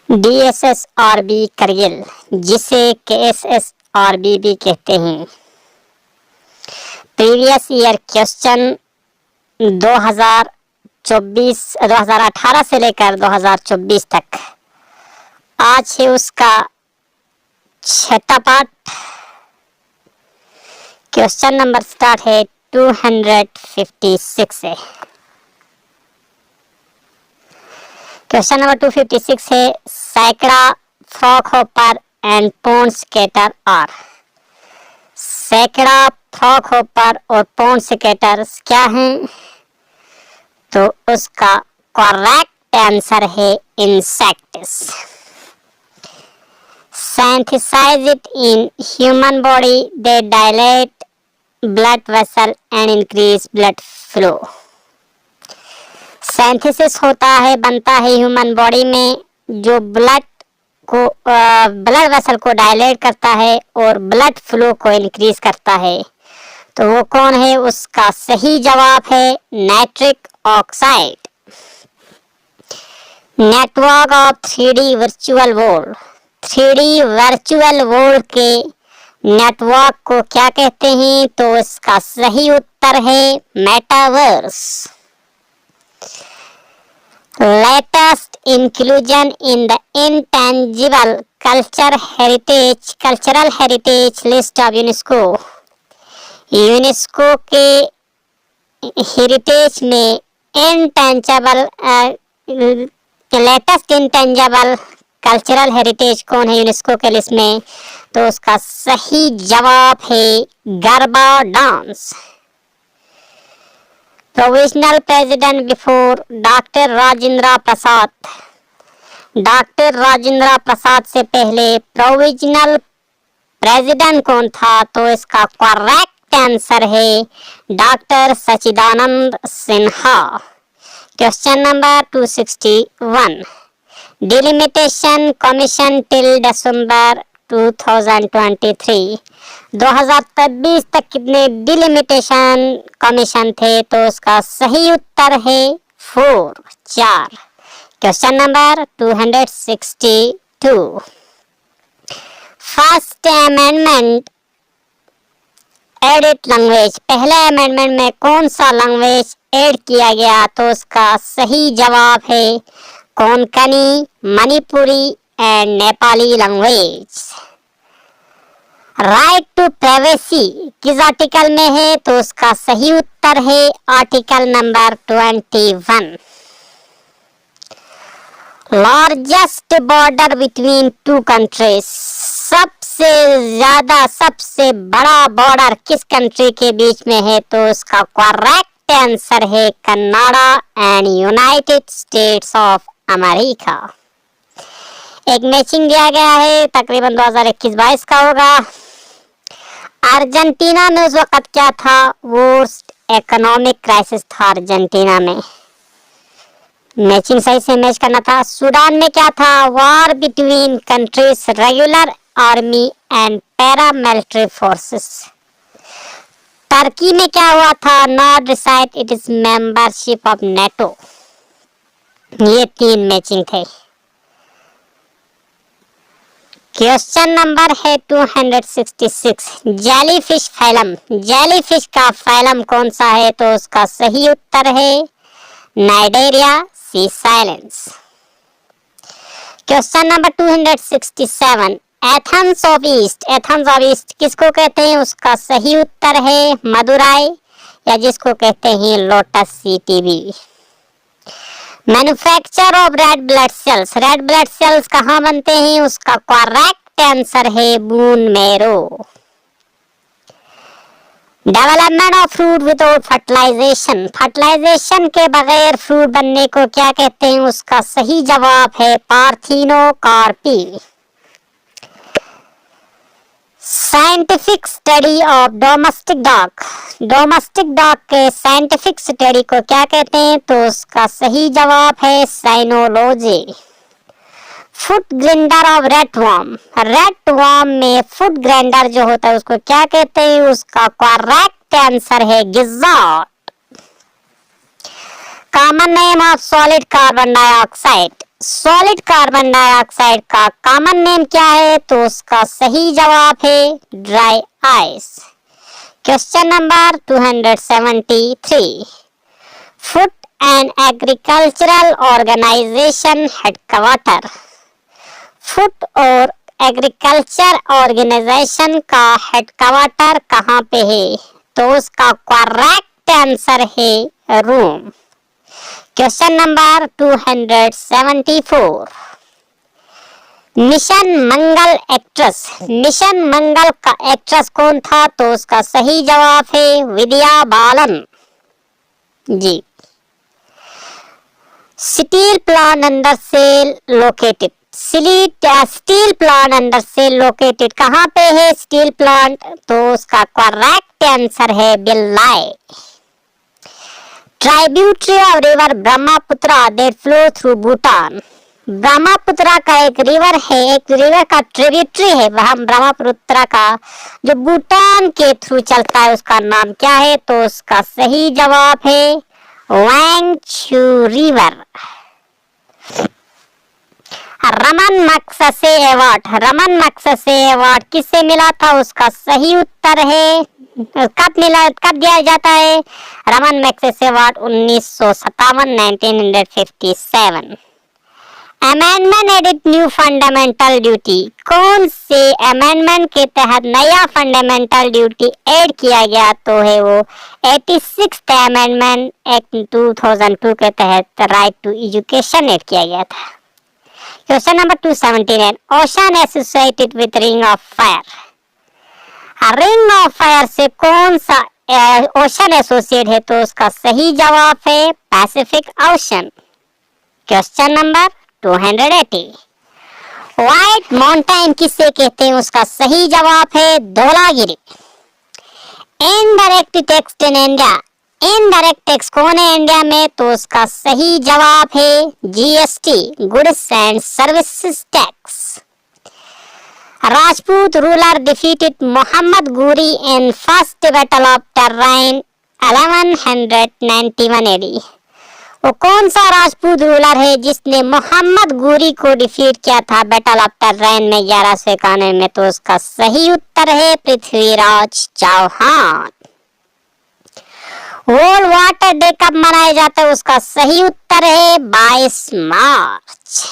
DSSRB Kargil, जिसे KSSRB भी कहते हैं। प्रीवियस ईयर क्वेश्चन 2018 से लेकर 2024 तक, आज है उसका छठा पार्ट। क्वेश्चन नंबर स्टार्ट है 256 से। क्वेश्चन नंबर 256 है, सैकड़ा फ्रॉकहोपर एंड पोन्ड स्केटर आर। सैकड़ा फ्रॉकहोपर और पोन्ड स्केटर्स क्या हैं? तो उसका करेक्ट आंसर है insects. Synthesized in human body, they dilate blood vessel and increase blood flow. Synthesis होता है, बनता है ह्यूमन बॉडी में, जो ब्लड वेसल को डायलेट करता है और ब्लड फ्लो को इंक्रीज करता है। तो वो कौन है? उसका सही जवाब है nitric oxide. Network of 3D virtual world, 3D virtual world के नेटवर्क को क्या कहते हैं? तो इसका सही उत्तर है metaverse. Latest inclusion in the intangible cultural heritage list of UNESCO. UNESCO के हेरिटेज में लेटेस्ट इंटेंजिबल कल्चरल हेरिटेज कौन है यूनेस्को के लिस्ट में? तो उसका सही जवाब है garba dance. Provisional president before doctor Rajendra Prasad. Doctor Rajendra Prasad से पहले प्रोविजनल प्रेसिडेंट कौन था? तो इसका करेक्ट आंसर है doctor Sachchidananda Sinha. Question number 261, delimitation commission till December 2023। 2023 तक कितने डिलिमिटेशन कमीशन थे? तो उसका सही उत्तर है 4। Question number 262, first amendment edit language. पहले अमेंडमेंट में कौन सा लैंग्वेज ऐड किया गया? तो उसका सही जवाब है Konkani, Manipuri and Nepali language. Right to privacy किस आर्टिकल में है? तो उसका सही उत्तर है article number 21। Largest border between two countries, सबसे बड़ा बॉर्डर किस कंट्री के बीच में है? तो उसका करेक्ट आंसर है Canada and United states of America. एक मैचिंग दिया गया है, तकरीबन 2021-22 का होगा। अर्जेंटीना में उस वक्त क्या था? वर्स्ट इकोनॉमिक क्राइसिस था अर्जेंटीना में। मैचिंग सही से मैच करना था। सूडान में क्या था? War between countries, regular army and paramilitary forces. Turkey में क्या हुआ था? Not decide it is membership of NATO. ये 3 मैचिंग थे। क्वेश्चन नंबर है 266, जेलीफिश फाइलम। जेलीफिश का फाइलम कौन सा है? तो उसका सही उत्तर है Cnidaria C silence. Question number 267, Athens of east. Athens of east किसको कहते हैं? उसका सही उत्तर है मदुराई, या जिसको कहते हैं लोटस सिटी भी। Manufacture of red blood cells. Red blood cells कहाँ बनते हैं? उसका करेक्ट आंसर है bone marrow. Development of fruit without fertilisation. Fertilisation के बगैर फ्रूट बनने को क्या कहते हैं? उसका सही जवाब है parthenocarpy. Scientific study of domestic dog. Domestic dog के साइंटिफिक स्टडी को क्या कहते हैं? तो उसका सही जवाब है cynology. Food grinder of redworm. Redworm में फुट ग्राइंडर जो होता है उसको क्या कहते हैं? उसका करेक्ट आंसर है gizzard. Common name of solid carbon dioxide. Solid carbon dioxide का कॉमन नेम क्या है? तो उसका सही जवाब है dry ice. Question number 273। Food and agricultural organization headquarter. Food और एग्रीकल्चर ऑर्गेनाइजेशन का हेडक्वार्टर कहाँ पे है? तो उसका करेक्ट आंसर है Rome. Question number 274। Mission Mangal actress. Mission Mangal का एक्ट्रेस कौन था? तो उसका सही जवाब है विद्या बालन जी। स्टील प्लांट अंडर से लोकेटेड। स्टील प्लांट अंडर से लोकेटेड कहाँ पे है स्टील प्लांट? तो उसका करेक्ट आंसर है बिल्लाई। Tributary of river Brahmaputra that flow through Bhutan. Brahmaputra का एक रिवर है, एक रिवर का ट्रिब्यूटरी है वह ब्रह्मपुत्र का, जो भूटान के थ्रू चलता है, उसका नाम क्या है? तो उसका सही जवाब है Wangchu river. Raman Magsaysay award. Raman Magsaysay award किससे मिला था? उसका सही उत्तर है कब दिया जाता है Raman Magsaysay award? 1957 1957। Amendment edit new fundamental duty. कौन से अमेंडमेंट के तहत नया फंडामेंटल ड्यूटी ऐड किया गया? तो है वो 86th अमेंडमेंट एक्ट 2002 के तहत राइट टू एजुकेशन ऐड किया गया था। Question number 279। Ocean associated with ring of fire. Ring of fire से कौन सा ओशन एसोसिएट है? तो उसका सही जवाब है Pacific Ocean. Question number 280। White mountain किसे कहते हैं? उसका सही जवाब है Dhaulagiri. Indirect tax in India. Indirect tax कौन है इंडिया में? तो उसका सही जवाब है GST, goods and services tax. Rajput ruler defeated Mohammad Ghori in first battle of Tarain 1191 AD. वो कौन सा राजपूत रूलर है जिसने मोहम्मद घुरी को डिफीट किया था बैटल ऑफ टर्राइन में 1191 में? तो उसका सही उत्तर है Prithviraj Chauhan. World Water Day कब मनाया जाता है? उसका सही उत्तर है 22 मार्च।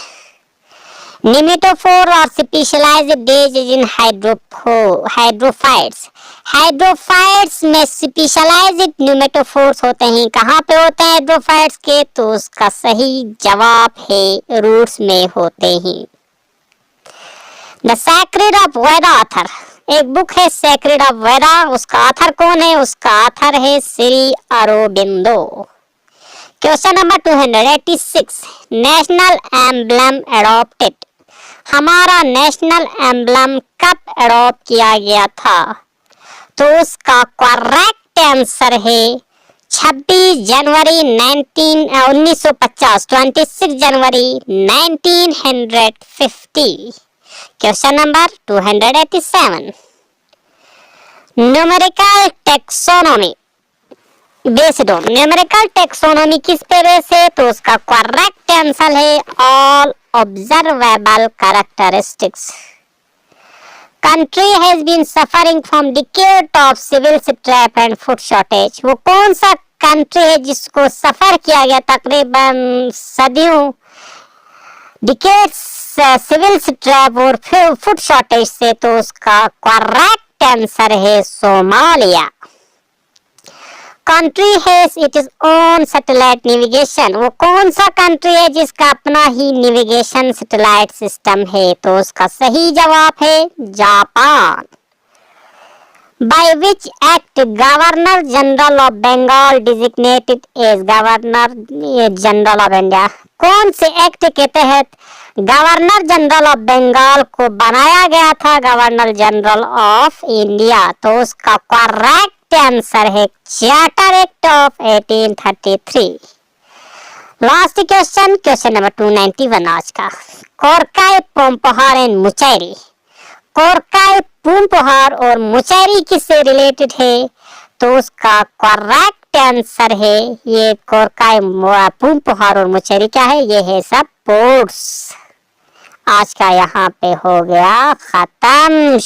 निमेटोफोर और specialised days in hydrophytes. Hydrophytes में स्पेशलाइज्ड निमेटोफोर्स होते हैं। कहाँ पे होते हैं हाइड्रोफाइट्स के? तो उसका सही जवाब है रूट्स में होते हैं। The sacred of Veda author. एक बुक है सेक्रेड ऑफ वेदा, उसका ऑथर कौन है? उसका ऑथर है Shri Aurobindo. Question number 286। National emblem adopted. हमारा नेशनल एम्बलम कब एडॉप्ट किया गया था? तो उसका करेक्ट आंसर है 26 जनवरी 1950, 26 जनवरी 1950। Question number 287। Numerical taxonomy based on. Numerical taxonomy किस पे बेस है? तो उसका करेक्ट आंसर है all observable characteristics. Country has been suffering from decade of civil strike and food shortage. वो कौन सा कंट्री है जिसको सफर किया गया तकरीबन सदियों डिकेड्स सिविल स्ट्राइक और फूड शॉर्टेज से? तो उसका करेक्ट आंसर है Somalia. Country has it is own satellite navigation. वो कौन सा कंट्री है जिसका अपना ही नेविगेशन सैटेलाइट सिस्टम है? तो उसका सही जवाब है Japan. By which act governor general of Bengal designated as governor general of India. कौन से एक्ट के तहत गवर्नर जनरल ऑफ बंगाल को बनाया गया था गवर्नर जनरल ऑफ इंडिया? तो उसका करेक्ट आंसर है charter act of 1833। Last question, question number 291 आज का। कोरकाई पूंपहार एंड मुचैरी। कोरकाई पूंपहार और मुचैरी किससे रिलेटेड है? तो उसका करेक्ट आंसर है ये कोरकाई, पुहार और मुचेरी क्या है, ये है सब पोर्ट्स। आज का यहाँ पे हो गया खत्म।